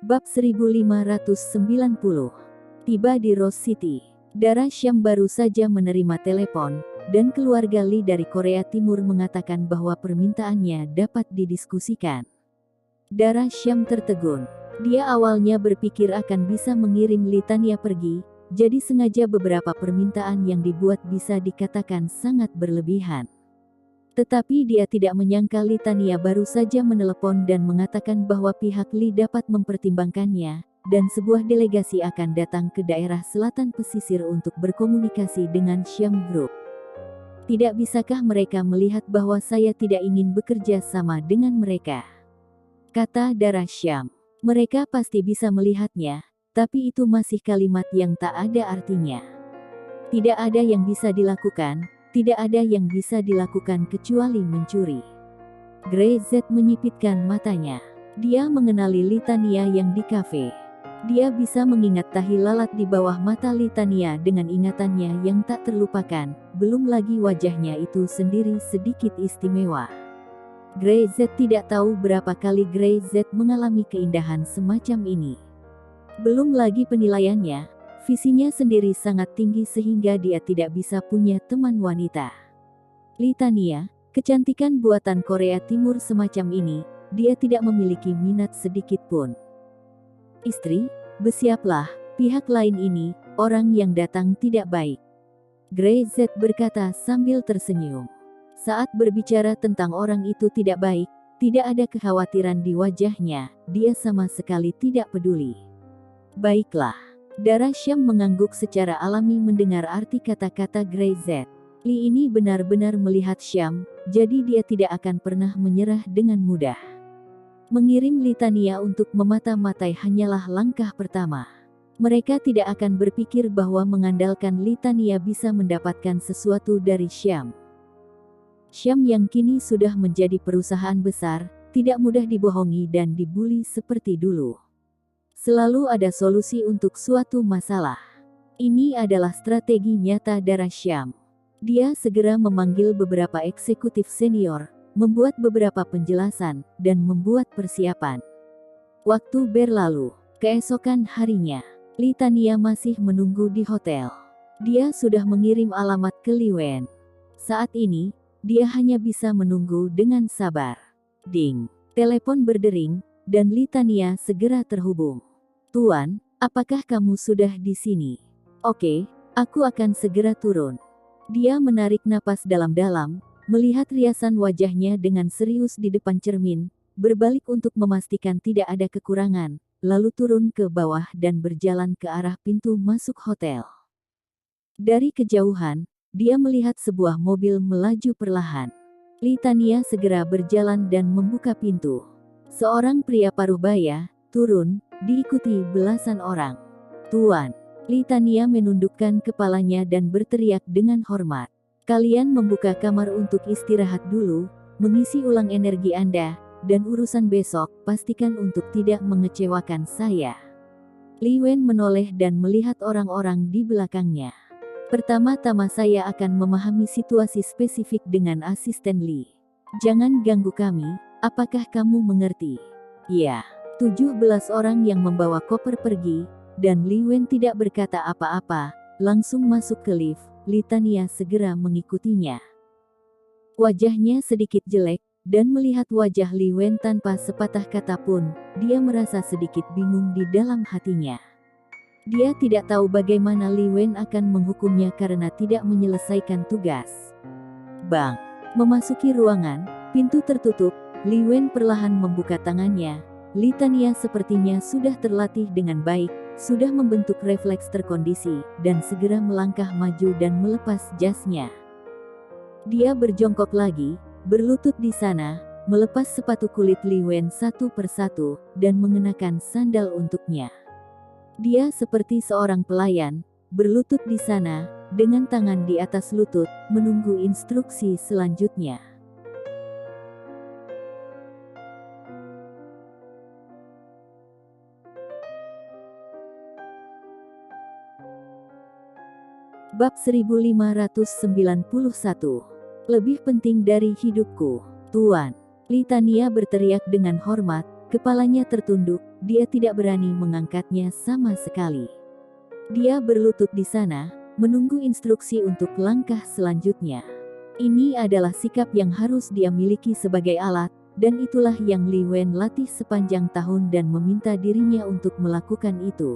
Bab 1590. Tiba di Rose City. Dara Syam baru saja menerima telepon, dan keluarga Lee dari Korea Timur mengatakan bahwa permintaannya dapat didiskusikan. Dara Syam tertegun. Dia awalnya berpikir akan bisa mengirim Litania pergi, jadi sengaja beberapa permintaan yang dibuat bisa dikatakan sangat berlebihan. Tetapi dia tidak menyangka Litania baru saja menelepon dan mengatakan bahwa pihak Lee dapat mempertimbangkannya, dan sebuah delegasi akan datang ke daerah selatan pesisir untuk berkomunikasi dengan Syam Group. Tidak bisakah mereka melihat bahwa saya tidak ingin bekerja sama dengan mereka? Kata Dara Syam. Mereka pasti bisa melihatnya, tapi itu masih kalimat yang tak ada artinya. Tidak ada yang bisa dilakukan. Tidak ada yang bisa dilakukan kecuali mencuri. Gray Z menyipitkan matanya. Dia mengenali Litania yang di kafe. Dia bisa mengingat tahi lalat di bawah mata Litania dengan ingatannya yang tak terlupakan, belum lagi wajahnya itu sendiri sedikit istimewa. Gray Z tidak tahu berapa kali Gray Z mengalami keindahan semacam ini. Belum lagi penilaiannya. Visinya sendiri sangat tinggi sehingga dia tidak bisa punya teman wanita. Litania, kecantikan buatan Korea Timur semacam ini, dia tidak memiliki minat sedikit pun. Istri, bersiaplah, pihak lain ini, orang yang datang tidak baik. Gray Z berkata sambil tersenyum. Saat berbicara tentang orang itu tidak baik, tidak ada kekhawatiran di wajahnya, dia sama sekali tidak peduli. Baiklah. Dara Syam mengangguk secara alami mendengar arti kata-kata Gray Z. Lee ini benar-benar melihat Syam, jadi dia tidak akan pernah menyerah dengan mudah. Mengirim Litania untuk memata-matai hanyalah langkah pertama. Mereka tidak akan berpikir bahwa mengandalkan Litania bisa mendapatkan sesuatu dari Syam. Syam yang kini sudah menjadi perusahaan besar, tidak mudah dibohongi dan dibuli seperti dulu. Selalu ada solusi untuk suatu masalah. Ini adalah strategi nyata Dara Syam. Dia segera memanggil beberapa eksekutif senior, membuat beberapa penjelasan, dan membuat persiapan. Waktu berlalu. Keesokan harinya, Litania masih menunggu di hotel. Dia sudah mengirim alamat ke Lee Wen. Saat ini, dia hanya bisa menunggu dengan sabar. Ding. Telepon berdering, dan Litania segera terhubung. Tuan, apakah kamu sudah di sini? Oke, aku akan segera turun. Dia menarik napas dalam-dalam, melihat riasan wajahnya dengan serius di depan cermin, berbalik untuk memastikan tidak ada kekurangan, lalu turun ke bawah dan berjalan ke arah pintu masuk hotel. Dari kejauhan, dia melihat sebuah mobil melaju perlahan. Litania segera berjalan dan membuka pintu. Seorang pria paruh baya turun, diikuti belasan orang. Tuan, Litania menundukkan kepalanya dan berteriak dengan hormat. Kalian membuka kamar untuk istirahat dulu, mengisi ulang energi Anda, dan urusan besok, pastikan untuk tidak mengecewakan saya. Lee Wen menoleh dan melihat orang-orang di belakangnya. Pertama-tama saya akan memahami situasi spesifik dengan asisten Lee. Jangan ganggu kami, apakah kamu mengerti? Ya. 17 orang yang membawa koper pergi, dan Lee Wen tidak berkata apa-apa, langsung masuk ke lift. Litania segera mengikutinya. Wajahnya sedikit jelek, dan melihat wajah Lee Wen tanpa sepatah kata pun, dia merasa sedikit bingung di dalam hatinya. Dia tidak tahu bagaimana Lee Wen akan menghukumnya karena tidak menyelesaikan tugas. Bang! Memasuki ruangan, pintu tertutup, Lee Wen perlahan membuka tangannya. Litania sepertinya sudah terlatih dengan baik, sudah membentuk refleks terkondisi, dan segera melangkah maju dan melepas jasnya. Dia berjongkok lagi, berlutut di sana, melepas sepatu kulit Lee Wen satu persatu, dan mengenakan sandal untuknya. Dia seperti seorang pelayan, berlutut di sana, dengan tangan di atas lutut, menunggu instruksi selanjutnya. Bab 1591. Lebih penting dari hidupku, Tuan. Litania berteriak dengan hormat, Kepalanya tertunduk, dia tidak berani mengangkatnya sama sekali. Dia berlutut di sana, menunggu instruksi untuk langkah selanjutnya. Ini adalah sikap yang harus dia miliki sebagai alat, dan itulah yang Li Wen latih sepanjang tahun dan meminta dirinya untuk melakukan itu.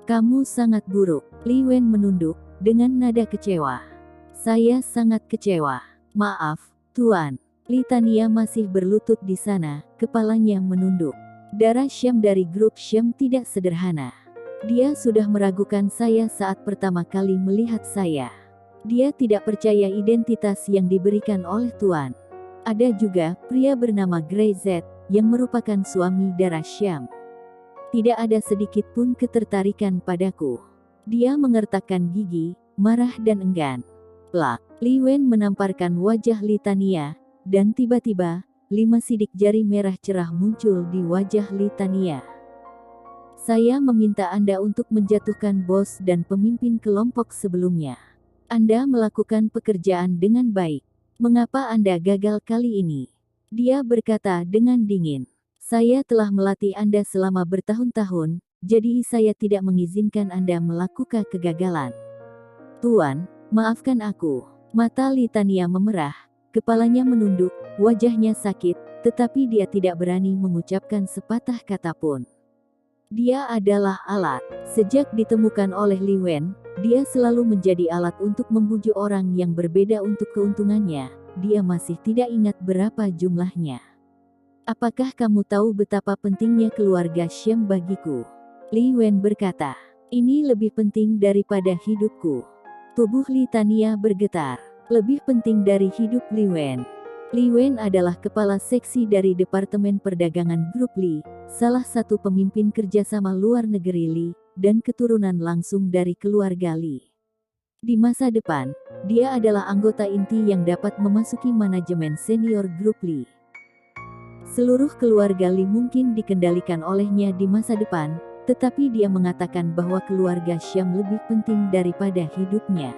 Kamu sangat buruk. Li Wen menunduk, dengan nada kecewa. Saya sangat kecewa. Maaf, Tuan. Li Tania masih berlutut di sana, kepalanya menunduk. Darah Syam dari grup Syam tidak sederhana. Dia sudah meragukan saya saat pertama kali melihat saya. Dia tidak percaya identitas yang diberikan oleh Tuan. Ada juga pria bernama Grey Z, yang merupakan suami Darah Syam. Tidak ada sedikit pun ketertarikan padaku. Dia mengertakkan gigi, marah dan enggan. Plak, Li Wen menamparkan wajah Li Tania, dan tiba-tiba, 5 sidik jari merah cerah muncul di wajah Li Tania. Saya meminta Anda untuk menjatuhkan bos dan pemimpin kelompok sebelumnya. Anda melakukan pekerjaan dengan baik. Mengapa Anda gagal kali ini? Dia berkata dengan dingin. Saya telah melatih Anda selama bertahun-tahun, jadi saya tidak mengizinkan Anda melakukan kegagalan. Tuan, maafkan aku. Mata Li Tania memerah. Kepalanya menunduk, wajahnya sakit, tetapi dia tidak berani mengucapkan sepatah kata pun. Dia adalah alat. Sejak ditemukan oleh Li Wen, dia selalu menjadi alat untuk membujuk orang yang berbeda untuk keuntungannya. Dia masih tidak ingat berapa jumlahnya. Apakah kamu tahu betapa pentingnya keluarga Syam bagiku? Li Wen berkata, ini lebih penting daripada hidupku. Tubuh Li Tania bergetar. Lebih penting dari hidup Li Wen. Li Wen adalah kepala seksi dari Departemen Perdagangan Grup Li, salah satu pemimpin kerjasama luar negeri Li, dan keturunan langsung dari keluarga Li. Di masa depan, dia adalah anggota inti yang dapat memasuki manajemen senior Grup Li. Seluruh keluarga Li mungkin dikendalikan olehnya di masa depan, tetapi dia mengatakan bahwa keluarga Syam lebih penting daripada hidupnya.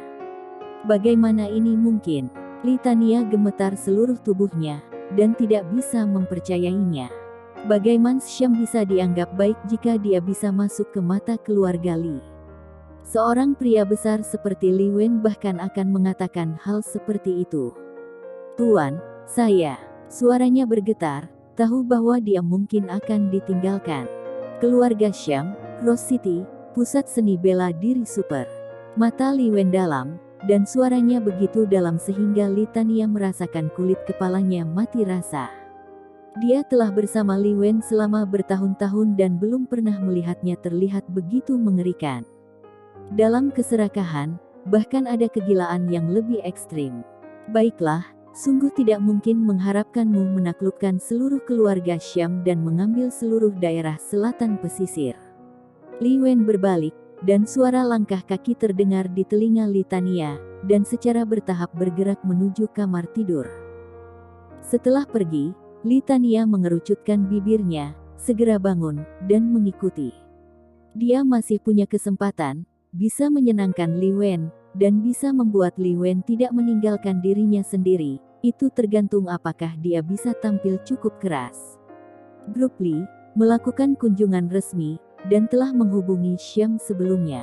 Bagaimana ini mungkin? Li Tania gemetar seluruh tubuhnya, dan tidak bisa mempercayainya. Bagaimana Syam bisa dianggap baik jika dia bisa masuk ke mata keluarga Li? Seorang pria besar seperti Li Wen bahkan akan mengatakan hal seperti itu. Tuan, saya. Suaranya bergetar, tahu bahwa dia mungkin akan ditinggalkan. Keluarga Syam, Cross City, pusat seni bela diri super. Mata Li Wen dalam, dan suaranya begitu dalam sehingga Li Tania merasakan kulit kepalanya mati rasa. Dia telah bersama Li Wen selama bertahun-tahun dan belum pernah melihatnya terlihat begitu mengerikan. Dalam keserakahan, bahkan ada kegilaan yang lebih ekstrim. Baiklah, sungguh tidak mungkin mengharapkanmu menaklukkan seluruh keluarga Syam dan mengambil seluruh daerah selatan pesisir. Li Wen berbalik, dan suara langkah kaki terdengar di telinga Li Tania, dan secara bertahap bergerak menuju kamar tidur. Setelah pergi, Li Tania mengerucutkan bibirnya, segera bangun, dan mengikuti. Dia masih punya kesempatan, bisa menyenangkan Li Wen, dan bisa membuat Li Wen tidak meninggalkan dirinya sendiri. Itu tergantung apakah dia bisa tampil cukup keras. Grup Li melakukan kunjungan resmi, dan telah menghubungi Syam sebelumnya.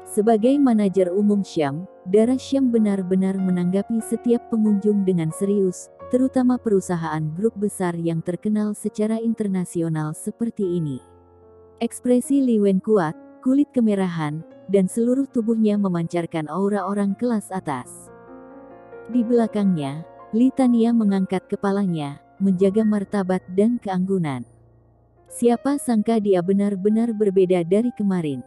Sebagai manajer umum Syam, Darah Syam benar-benar menanggapi setiap pengunjung dengan serius, terutama perusahaan grup besar yang terkenal secara internasional seperti ini. Ekspresi Li Wen kuat, kulit kemerahan, dan seluruh tubuhnya memancarkan aura orang kelas atas. Di belakangnya, Li Tania mengangkat kepalanya, menjaga martabat dan keanggunan. Siapa sangka dia benar-benar berbeda dari kemarin.